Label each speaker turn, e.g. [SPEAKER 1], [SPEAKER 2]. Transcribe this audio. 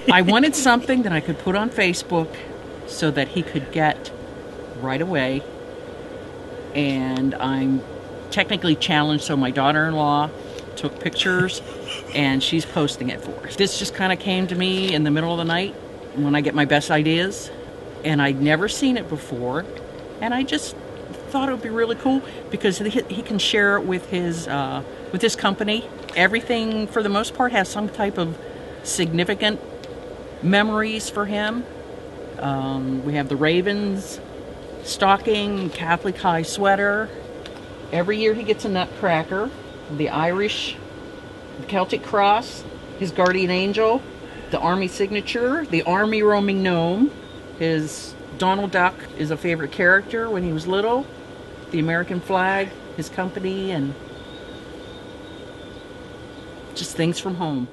[SPEAKER 1] I wanted something that I could put on Facebook so that he could get right away. And I'm technically challenged, so my daughter-in-law took pictures and she's posting it for us. This just kind of came to me in the middle of the night when I get my best ideas, and I'd never seen it before, and I just thought it would be really cool because he can share it with his company. Everything, for the most part, has some type of significant memories for him. We have the Ravens stocking, Catholic high sweater. Every year he gets a nutcracker, the Irish, the Celtic cross, his guardian angel, the army signature, the army roaming gnome. His Donald Duck is a favorite character when he was little. The American flag, his company, and just things from home.